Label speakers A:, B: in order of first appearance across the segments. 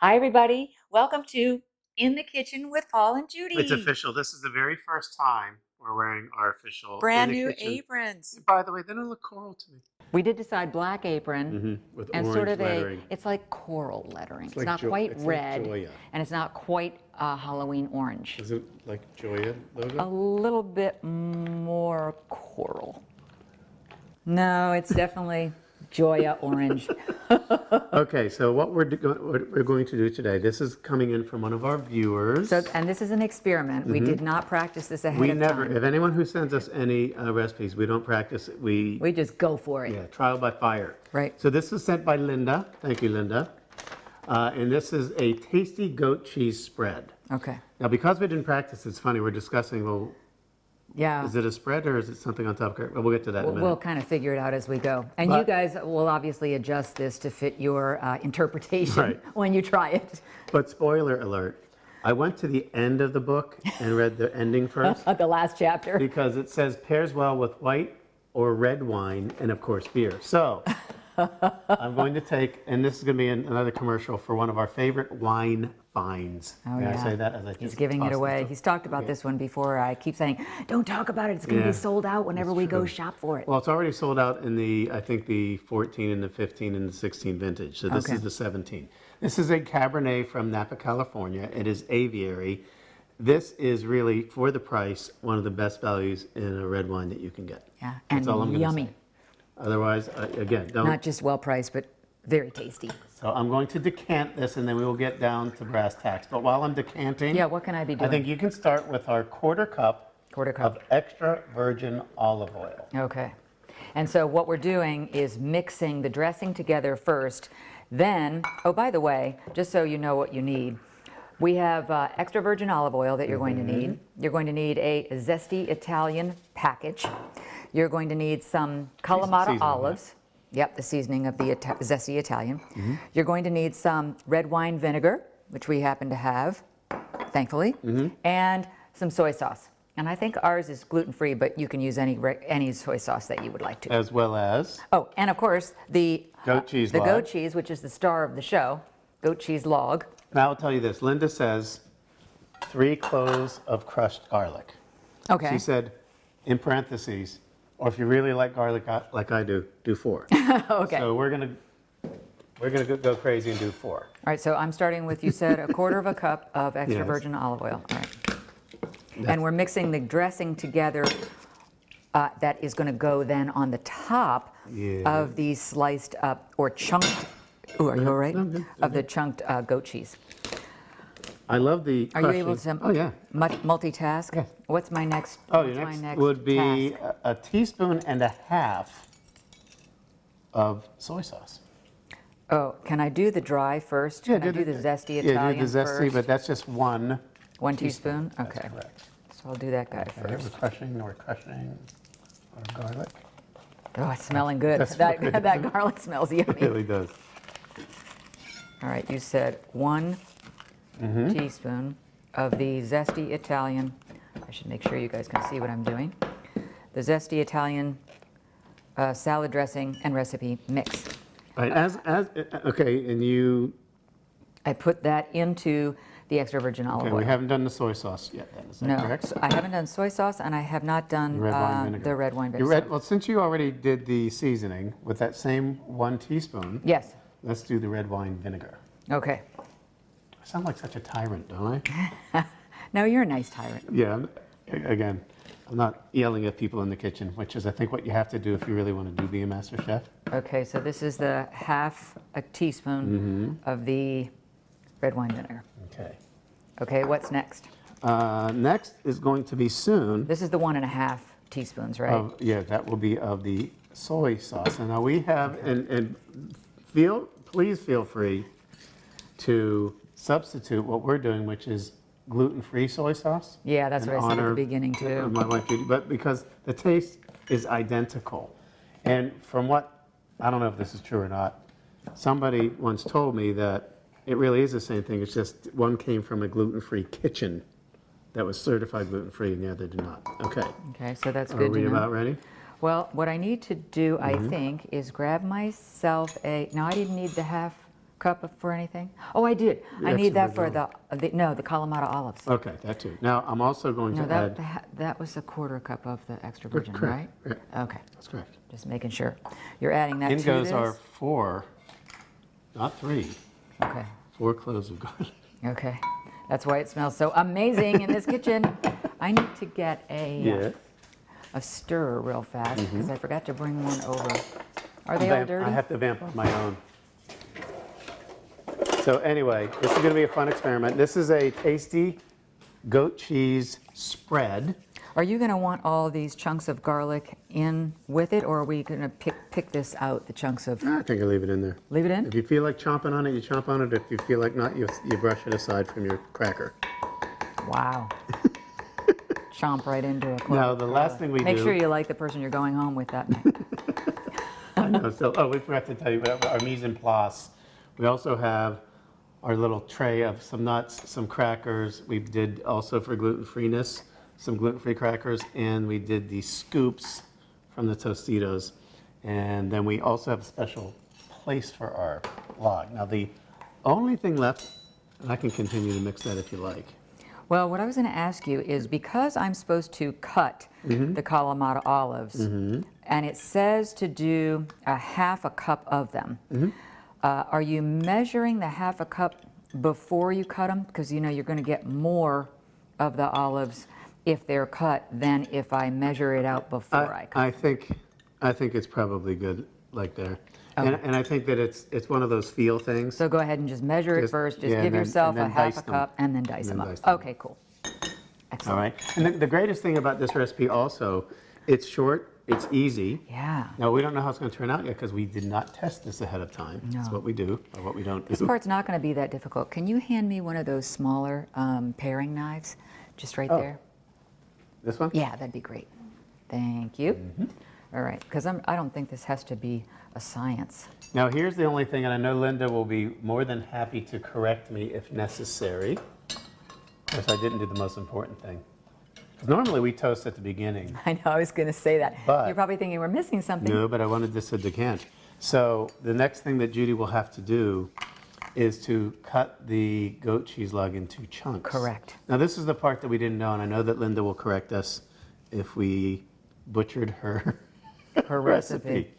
A: Hi, everybody. Welcome to In the Kitchen with Paul and Judy.
B: It's official. This is the very first time we're wearing our official
A: Brand
B: in the
A: new
B: kitchen.
A: aprons.
B: By the way, they don't look coral to me.
A: We did decide black apron
B: With
A: and
B: orange
A: sort of
B: lettering.
A: it's like coral lettering. It's
B: like
A: not quite
B: it's
A: red,
B: like Joya.
A: and it's not quite Halloween orange.
B: Is it like Joya logo?
A: A little bit more coral. No, it's definitely Joya orange.
B: Okay, so what we're going to do today, this is coming in from one of our viewers.
A: So, and this is an experiment. We did not practice this ahead
B: We
A: of
B: never,
A: time.
B: if anyone who sends us any recipes, we don't practice it.
A: We just go for it.
B: Yeah, trial by fire.
A: Right.
B: So this was sent by Linda. Thank you, Linda. And this is a tasty goat cheese spread.
A: Okay.
B: Now, because we didn't practice, it's funny, we're discussing, well,
A: Yeah.
B: is it a spread or is it something on top of it? Well, we'll get to that in a minute.
A: We'll kind of figure it out as we go. And you guys will obviously adjust this to fit your interpretation
B: Right.
A: when you try it.
B: But spoiler alert, I went to the end of the book and read the ending first
A: The last chapter.
B: because it says pairs well with white or red wine and, of course, beer. So I'm going to take, and this is going to be another commercial for one of our favorite wine finds.
A: Oh,
B: May I
A: yeah.
B: say that as I
A: He's
B: just
A: giving it
B: toss
A: away.
B: this
A: He's talked about this one before. I keep saying, don't talk about it. It's going to
B: Yeah,
A: be sold out whenever
B: it's
A: we go
B: true.
A: shop for it.
B: Well, it's already sold out in the, I think, the 14 and the 15 and the 16 vintage. So this
A: Okay.
B: is the 17. This is a Cabernet from Napa, California. It is aviary. This is really, for the price, one of the best values in a red wine that you can get.
A: Yeah,
B: That's all I'm
A: and
B: gonna
A: yummy.
B: say. Otherwise, again, don't.
A: Not just well priced, but very tasty.
B: So I'm going to decant this and then we will get down to brass tacks. But while I'm decanting,
A: Yeah, what can I be doing?
B: I think you can start with our quarter cup of extra virgin olive oil.
A: Okay. And so what we're doing is mixing the dressing together first. Then, oh, by the way, just so you know what you need, we have extra virgin olive oil that you're going to need. You're going to need a zesty Italian package. You're going to need some Kalamata
B: Seasoning,
A: olives. Yep, the seasoning of the zesty Italian. You're going to need some red wine vinegar, which we happen to have, thankfully, and some soy sauce. And I think ours is gluten-free, but you can use any soy sauce that you would like to.
B: As well as
A: Oh, and of course, the
B: goat cheese log.
A: goat cheese, which is the star of the show, goat cheese log.
B: Now I'll tell you this. Linda says 3 cloves of crushed garlic.
A: Okay.
B: She said, in parentheses, or if you really like garlic like I do, do 4.
A: Okay.
B: So we're gonna go crazy and do 4.
A: All right, so I'm starting with, you said, a quarter of a cup of extra
B: Yes.
A: virgin olive oil. All right. And we're mixing the dressing together that is going to go then on the top
B: Yeah.
A: of the sliced up or chunked, ooh, are you all right?
B: I'm good.
A: Of the chunked goat cheese.
B: I love the
A: Are you
B: crushing.
A: able to
B: Oh yeah.
A: multitask?
B: Yeah.
A: What's my next?
B: Oh,
A: what's
B: your
A: my
B: next would be
A: task?
B: a teaspoon and a half of soy sauce.
A: Oh, can I do the dry first?
B: Yeah,
A: Can I do the zesty Italian
B: Yeah, do the zesty,
A: first?
B: but that's just 1
A: 1 teaspoon?
B: That's
A: Okay.
B: correct.
A: So I'll do that guy
B: Okay,
A: first.
B: we're crushing our garlic.
A: Oh, it's smelling good.
B: That's
A: That,
B: good.
A: that garlic smells
B: It
A: yummy.
B: really does.
A: All right, you said 1 teaspoon of the zesty Italian. I should make sure you guys can see what I'm doing. The zesty Italian salad dressing and recipe mix.
B: Right, okay, and you,
A: I put that into the extra virgin olive
B: okay,
A: oil.
B: we haven't done the soy sauce yet then, is that
A: No,
B: correct?
A: so I haven't done soy sauce and I have not done
B: Red wine vinegar.
A: the red wine vinegar.
B: Well, since you already did the seasoning with that same 1 teaspoon,
A: Yes.
B: let's do the red wine vinegar.
A: Okay.
B: I sound like such a tyrant, don't I?
A: No, you're a nice tyrant.
B: Yeah, again, I'm not yelling at people in the kitchen, which is I think what you have to do if you really want to be a master chef.
A: Okay, so this is the half a teaspoon of the red wine vinegar.
B: Okay.
A: Okay, what's next?
B: Next is going to be soon.
A: This is the 1.5 teaspoons, right?
B: Yeah, that will be of the soy sauce. And now we have, and please feel free to substitute what we're doing, which is gluten-free soy sauce.
A: Yeah, that's
B: in
A: what I said at the
B: honor
A: beginning, too.
B: of my wife Judy, but because the taste is identical. And from what, I don't know if this is true or not, somebody once told me that it really is the same thing. It's just one came from a gluten-free kitchen that was certified gluten-free and the other did not. Okay.
A: Okay, so that's
B: Are
A: good
B: we
A: to know.
B: about ready?
A: Well, what I need to do, I think, is grab myself a, now I didn't need the half cup for anything? Oh, I did. I need that for the Kalamata olives.
B: Okay, that too. Now, I'm also going
A: No,
B: to add.
A: that was a quarter cup of the extra virgin,
B: Correct.
A: right?
B: Yeah,
A: Okay,
B: that's correct.
A: just making sure. You're adding that to
B: In
A: this?
B: goes our 4, not 3,
A: Okay,
B: 4 cloves of garlic.
A: okay. That's why it smells so amazing in this kitchen. I need to get a stir real fast because I forgot to bring one over. Are they all dirty?
B: I have to vamp on my own. So anyway, this is going to be a fun experiment. This is a tasty goat cheese spread.
A: Are you going to want all these chunks of garlic in with it, or are we going to pick this out, the chunks of...
B: I think I'll leave it in there.
A: Leave it in?
B: If you feel like chomping on it, you chomp on it. If you feel like not, you brush it aside from your cracker.
A: Wow. Chomp right into a clove.
B: Now, the last thing we
A: Make
B: do...
A: sure you like the person you're going home with that night.
B: I know, we forgot to tell you about our mise en place. We also have our little tray of some nuts, some crackers. We did also for gluten-freeness, some gluten-free crackers, and we did the scoops from the Tostitos. And then we also have a special place for our log. Now, the only thing left, and I can continue to mix that if you like.
A: Well, what I was going to ask you is, because I'm supposed to cut the Kalamata olives, and it says to do a half a cup of them, are you measuring the half a cup before you cut them? Because you know you're going to get more of the olives if they're cut than if I measure it out before I cut.
B: I think it's probably good like there. And I think that it's one of those feel things.
A: So go ahead and just measure it first. Just give yourself a half a cup and then dice them up. Okay, cool. Excellent.
B: All right. And the greatest thing about this recipe also, it's short, it's easy.
A: Yeah.
B: Now, we don't know how it's going to turn out yet because we did not test this ahead of time. That's what we do or what we don't do.
A: This part's not going to be that difficult. Can you hand me one of those smaller paring knives? Just right there.
B: This one?
A: Yeah, that'd be great. Thank you. All right, because I don't think this has to be a science.
B: Now, here's the only thing, and I know Linda will be more than happy to correct me if necessary. Of course, I didn't do the most important thing. 'Cause normally we toast at the beginning.
A: I know, I was going to say that.
B: But-
A: You're probably thinking we're missing something.
B: No, but I wanted this to decant. So the next thing that Judy will have to do is to cut the goat cheese log into chunks.
A: Correct.
B: Now, this is the part that we didn't know, and I know that Linda will correct us if we butchered her
A: recipe.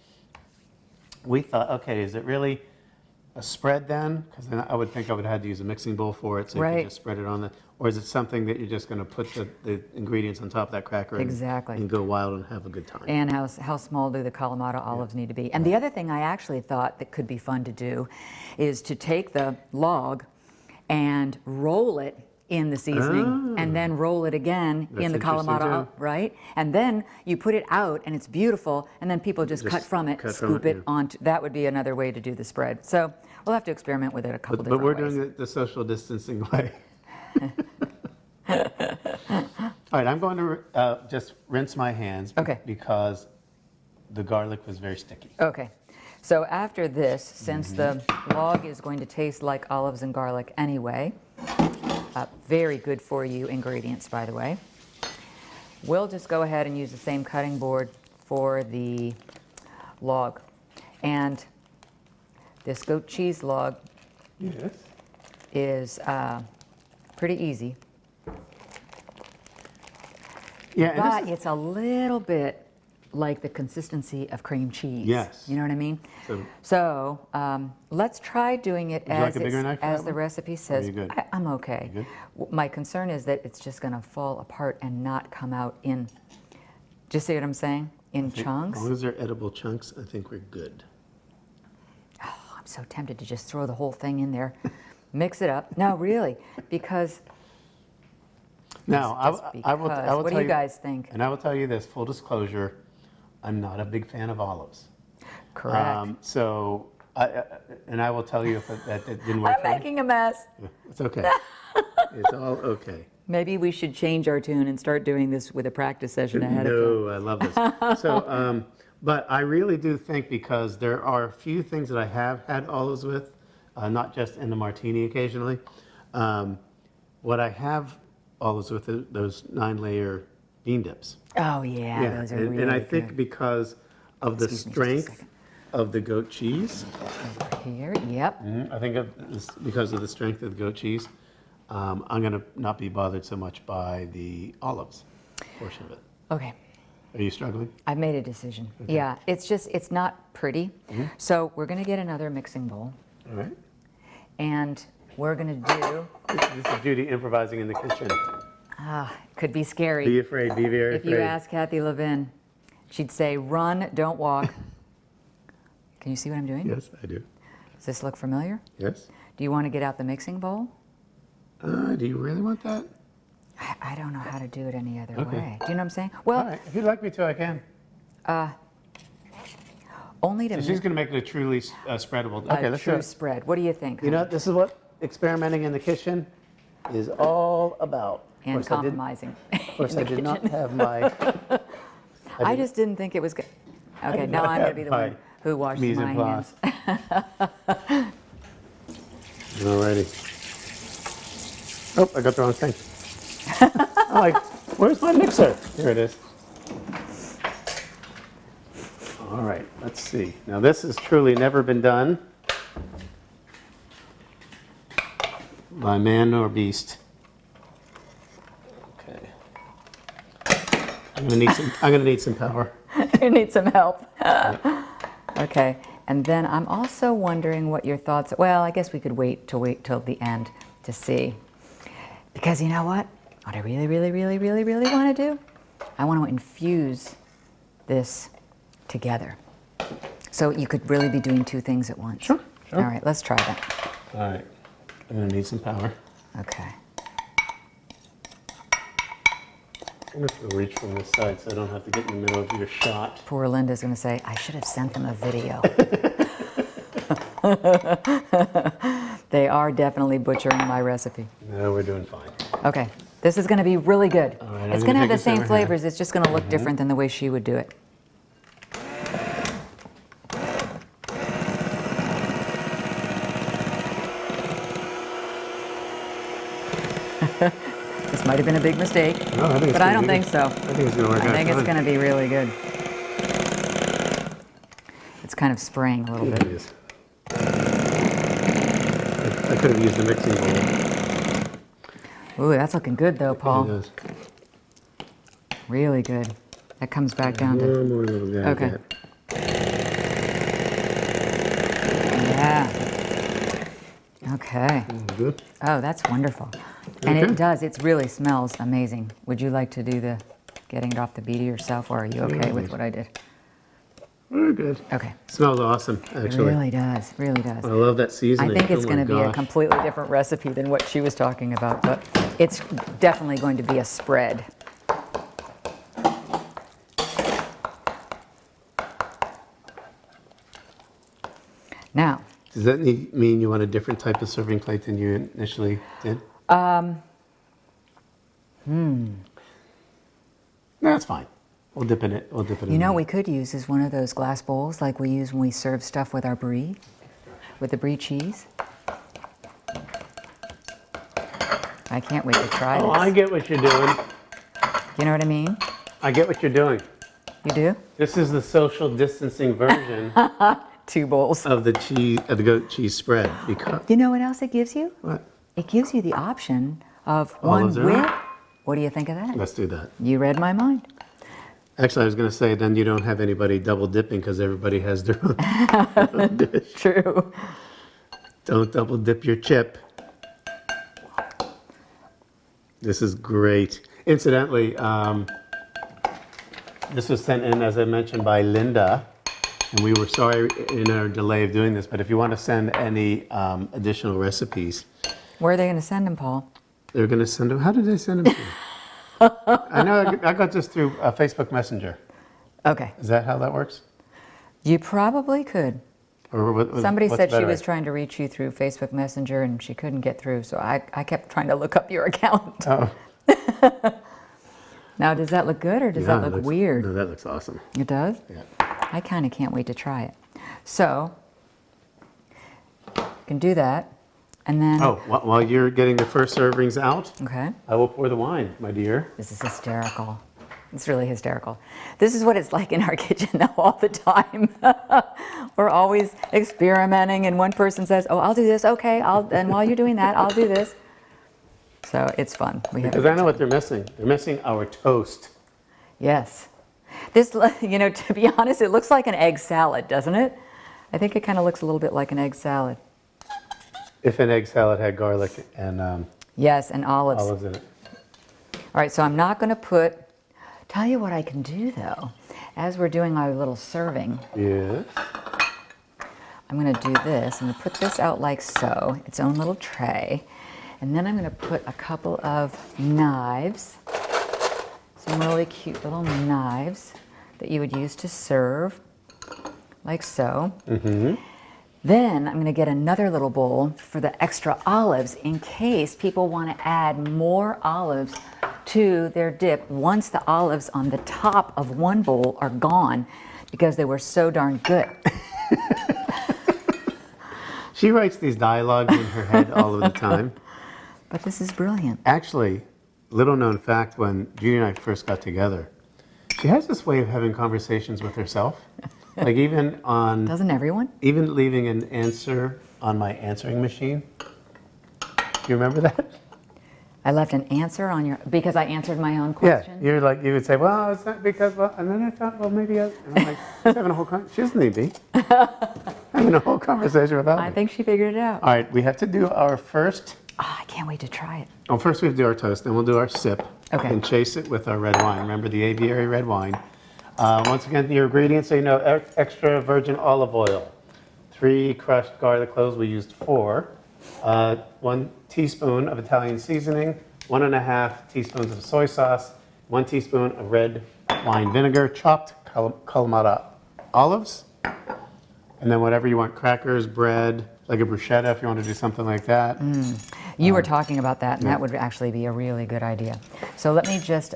B: We thought, okay, is it really a spread then? Because then I would think I would have had to use a mixing bowl for it, so you
A: Right.
B: can just spread it on the, or is it something that you're just going to put the ingredients on top of that cracker
A: Exactly.
B: and go wild and have a good time?
A: And how small do the Kalamata olives need to be? And the other thing I actually thought that could be fun to do is to take the log and roll it in the seasoning and then roll it again in the
B: That's interesting,
A: Kalamata,
B: too.
A: right? And then you put it out and it's beautiful, and then people just cut from it,
B: cut from
A: scoop
B: it,
A: it onto, that would be another way to do the spread. So we'll have to experiment with it a couple
B: But
A: different
B: we're
A: ways.
B: doing it the social distancing way. All right, I'm going to just rinse my hands
A: Okay.
B: because the garlic was very sticky.
A: Okay, so after this, since the log is going to taste like olives and garlic anyway, very good for you ingredients, by the way, we'll just go ahead and use the same cutting board for the log. And this goat cheese log
B: Yes.
A: is pretty easy,
B: Yeah, and
A: but
B: this is,
A: it's a little bit like the consistency of cream cheese.
B: Yes.
A: You know what I mean?
B: So-
A: So let's try doing it
B: you like
A: as,
B: a bigger knife for
A: as
B: that
A: the
B: one?
A: recipe says.
B: you good?
A: I'm okay.
B: You
A: My concern is that it's just going to fall apart and not come out in, do you see what I'm saying? In chunks.
B: as long as they're edible chunks, I think we're good.
A: Oh, I'm so tempted to just throw the whole thing in there. Mix it up. No, really, because
B: Now,
A: just
B: I will
A: because.
B: tell
A: What do you guys think?
B: And I will tell you this, full disclosure, I'm not a big fan of olives.
A: Correct.
B: So, and I will tell you if that didn't work
A: I'm
B: for me.
A: making a mess.
B: It's okay. It's all okay.
A: Maybe we should change our tune and start doing this with a practice session ahead of time.
B: No, I love this. So, but I really do think, because there are a few things that I have had olives with, not just in the martini occasionally. What I have olives with are those 9-layer bean dips.
A: Oh yeah, those are really
B: and I
A: good.
B: think because of the
A: Excuse me just a
B: strength
A: second.
B: of the goat cheese,
A: here, yep.
B: I think because of the strength of the goat cheese, I'm going to not be bothered so much by the olives portion of it.
A: Okay,
B: Are you struggling?
A: I've made a decision. Yeah, it's not pretty. So we're gonna get another mixing bowl,
B: All right.
A: and we're gonna do,
B: This is Judy improvising in the kitchen.
A: could be scary.
B: Be afraid, be very
A: If
B: afraid.
A: you ask Kathy Levin, she'd say, run, don't walk. Can you see what I'm doing?
B: Yes, I do.
A: Does this look familiar?
B: Yes.
A: Do you want to get out the mixing bowl?
B: Do you really want that?
A: I don't know how to do it any other
B: Okay.
A: way. Do you know what I'm saying?
B: All
A: Well,
B: right. If you'd like me to, I can.
A: only to
B: So she's going to make it a truly spreadable. Okay,
A: a
B: let's do
A: true
B: it.
A: spread. What do you think?
B: You know, this is what experimenting in the kitchen is all about.
A: And compromising.
B: Of course, I did not have my.
A: I just didn't think it was good. Okay,
B: did
A: now
B: not
A: I'm going to
B: have
A: be the
B: my
A: one who washes
B: mise
A: my
B: en
A: hands.
B: place. Alrighty. Oh, I got the wrong thing. I'm like, where's my mixer? Here it is. All right, let's see. Now this has truly never been done by man nor beast. Okay. I'm gonna need some power.
A: You need some help. Okay, and then I'm also wondering what your thoughts. Well, I guess we could wait till the end to see, because you know what I really, really, really, really, really want to do? I want to infuse this together. So you could really be doing two things at once.
B: Sure.
A: All right, let's try that.
B: All right, I'm gonna need some power.
A: Okay.
B: I'm just gonna reach from this side so I don't have to get in the middle of your shot.
A: Poor Linda's going to say, I should have sent them a video. They are definitely butchering my recipe.
B: No, we're doing fine.
A: Okay, this is going to be really good.
B: All right,
A: It's
B: I'm
A: going to
B: gonna
A: have the
B: take this
A: same
B: over here.
A: flavors. It's just going to look different than the way she would do it. This might have been a big mistake,
B: No, I think it's
A: but I
B: gonna
A: don't
B: be
A: think
B: good.
A: so.
B: I think it's gonna work out
A: I think it's
B: fine.
A: going to be really good. It's kind of spraying a little
B: Yeah,
A: bit.
B: it is. I could have used the mixing bowl.
A: Ooh, that's looking good though,
B: It
A: Paul.
B: does.
A: Really good. That comes back down to,
B: One more little guy.
A: Okay.
B: That.
A: yeah. Okay.
B: Good.
A: Oh, that's wonderful. And
B: Okay.
A: it does, it really smells amazing. Would you like to do the getting it off the beater yourself, or are you okay with
B: please.
A: what I did?
B: Very good.
A: Okay.
B: Smells awesome,
A: It
B: actually.
A: really does, really does.
B: I love that
A: I
B: seasoning.
A: think it's
B: Oh
A: going
B: my
A: to be a
B: gosh.
A: completely different recipe than what she was talking about, but it's definitely going to be a spread. Now,
B: Does that mean you want a different type of serving plate than you initially did? No, that's fine. We'll dip in it. We'll dip it in
A: you know
B: it.
A: what we could use is one of those glass bowls like we use when we serve stuff with our brie, with the brie cheese. I can't wait to try
B: Oh,
A: this.
B: I get what you're doing.
A: You know what I mean?
B: I get what you're doing.
A: You do?
B: This is the social distancing version
A: 2 bowls.
B: of the cheese, of the goat cheese spread. Because
A: You know what else it gives you?
B: what?
A: It gives you the option of one
B: Olives in
A: with.
B: it?
A: What do you think of that?
B: Let's do that.
A: You read my mind.
B: Actually, I was going to say then you don't have anybody double dipping because everybody has their own dish.
A: True.
B: Don't double dip your chip. This is great. Incidentally, this was sent in, as I mentioned, by Linda, and we were sorry in our delay of doing this, but if you want to send any additional recipes,
A: Where are they going to send them, Paul?
B: they're going to send them. How did they send them to you? I know I got this through Facebook Messenger.
A: Okay.
B: Is that how that works?
A: You probably could.
B: Or
A: Somebody
B: what's
A: said she
B: better?
A: was trying to reach you through Facebook Messenger and she couldn't get through, so I kept trying to look up your account.
B: Oh,
A: Now, does that look good or does
B: yeah,
A: that look
B: looks-
A: weird?
B: No, that looks awesome.
A: It does?
B: Yeah.
A: I kind of can't wait to try it. So, you can do that. And then,
B: Oh, while you're getting the first servings out,
A: okay,
B: I will pour the wine, my dear.
A: this is hysterical. It's really hysterical. This is what it's like in our kitchen though, all the time. We're always experimenting, and one person says, "Oh, I'll do this." Okay, and while you're doing that, I'll do this. So it's fun.
B: Because I know what they're missing. They're missing our toast.
A: Yes. This, you know, to be honest, it looks like an egg salad, doesn't it? I think it kind of looks a little bit like an egg salad.
B: If an egg salad had garlic and
A: Yes, and olives.
B: olives in it.
A: All right, so I'm not going to tell you what I can do though. As we're doing our little serving,
B: Yes.
A: I'm going to do this. I'm going to put this out like so, its own little tray. And then I'm going to put a couple of knives, some really cute little knives that you would use to serve, like so. Then I'm going to get another little bowl for the extra olives in case people want to add more olives to their dip once the olives on the top of one bowl are gone because they were so darn good.
B: She writes these dialogues in her head all of the time.
A: But this is brilliant.
B: Actually, little known fact, when Judy and I first got together, she has this way of having conversations with herself. Like even
A: Doesn't everyone?
B: even leaving an answer on my answering machine. Do you remember that?
A: I left an answer on because I answered my own
B: Yeah,
A: question.
B: you're like, you would say, well, it's not because, well, and then I thought, well, maybe, and I'm like, she's having a whole, she doesn't need me. Having a whole conversation without me.
A: I think she figured it out.
B: All right, we have to do our first,
A: Oh, I can't wait to try it.
B: well, first we have to do our toast, then we'll do our sip.
A: Okay.
B: And chase it with our red wine. Remember the aviary red wine. Once again, your ingredients, so you know, extra virgin olive oil, 3 crushed garlic cloves, we used 4, 1 teaspoon of Italian seasoning, 1.5 teaspoons of soy sauce, 1 teaspoon of red wine vinegar, chopped Kalamata olives, and then whatever you want, crackers, bread, like a bruschetta if you want to do something like that.
A: You were talking about that, and that would actually be a really good idea. So let me just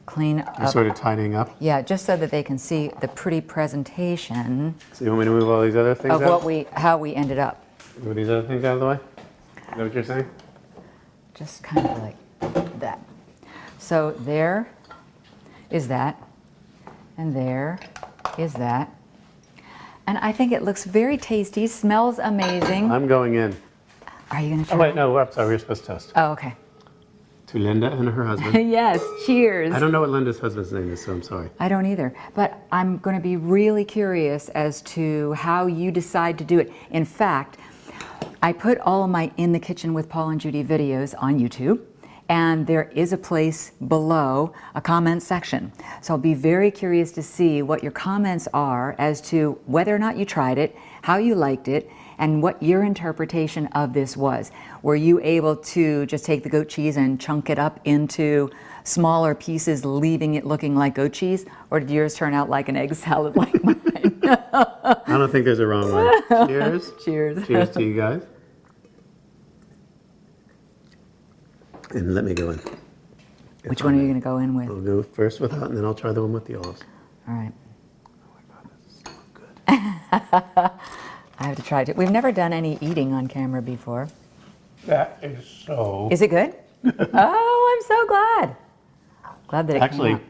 A: clean
B: You're
A: up.
B: sort of tidying up.
A: Yeah, just so that they can see the pretty presentation
B: So you want me to move all these other things
A: of
B: out?
A: how we ended up.
B: Move these other things out of the way? Is that what you're saying?
A: Just kind of like that. So there is that, and there is that. And I think it looks very tasty, smells amazing.
B: I'm going in.
A: Are you going to try?
B: Oh, wait, no, I'm sorry, we're supposed to toast.
A: Oh, okay.
B: To Linda and her husband.
A: Yes, cheers.
B: I don't know what Linda's husband's name is, so I'm sorry.
A: I don't either, but I'm going to be really curious as to how you decide to do it. In fact, I put all of my In the Kitchen with Paul and Judy videos on YouTube, and there is a place below, a comment section. So I'll be very curious to see what your comments are as to whether or not you tried it, how you liked it, and what your interpretation of this was. Were you able to just take the goat cheese and chunk it up into smaller pieces, leaving it looking like goat cheese? Or did yours turn out like an egg salad like mine?
B: I don't think there's a wrong way. Cheers.
A: Cheers.
B: Cheers to you guys. And let me go in.
A: Which one are you going to go in with?
B: I'll go first without, and then I'll try the one with the olives.
A: All right.
B: Oh my God, this is so good.
A: I have to try it. We've never done any eating on camera before.
B: That is so.
A: Is it good? Oh, I'm so glad. Glad that it
B: Actually,
A: came out.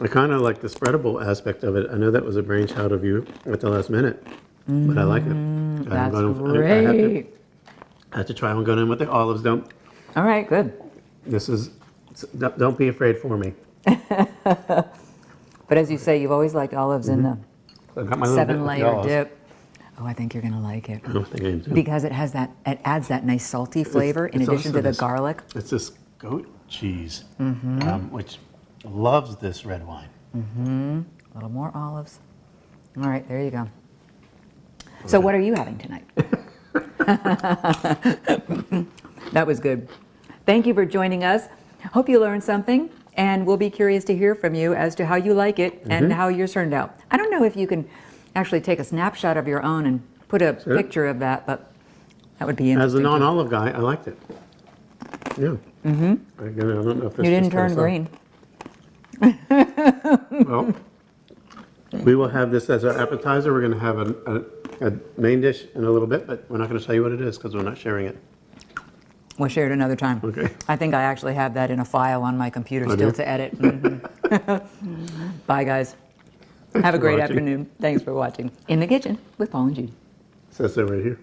B: I kind of like the spreadable aspect of it. I know that was a brainchild of you at the last minute, but I like it.
A: That's
B: I have to try one going in with the olives.
A: All right, good.
B: Don't be afraid for me.
A: But as you say, you've always liked olives in the
B: I got my little bit with the
A: 7-layer
B: olives.
A: dip. Oh, I think you're going to like it.
B: I don't think I am too.
A: Because it adds that nice salty flavor in
B: it's
A: addition
B: also
A: to the
B: this-
A: garlic.
B: It's this goat cheese, which loves this red wine.
A: A little more olives. All right, there you go. So what are you having tonight? That was good. Thank you for joining us. Hope you learned something, and we'll be curious to hear from you as to how you like it and how yours turned out. I don't know if you can actually take a snapshot of your own and put a picture of that, but that would be interesting.
B: As a non-olive guy, I liked it. Yeah. Again, I don't know if this
A: You didn't
B: just goes
A: turn
B: up.
A: green.
B: Well, we will have this as our appetizer. We're going to have a main dish in a little bit, but we're not going to tell you what it is because we're not sharing it.
A: We'll share it another time.
B: Okay.
A: I think I actually have that in a file on my computer
B: Oh, do
A: still
B: you?
A: to edit. Bye, guys. Have a
B: for
A: great
B: watching.
A: afternoon. Thanks for watching. In the Kitchen with Paul and Judy.
B: Says it right here.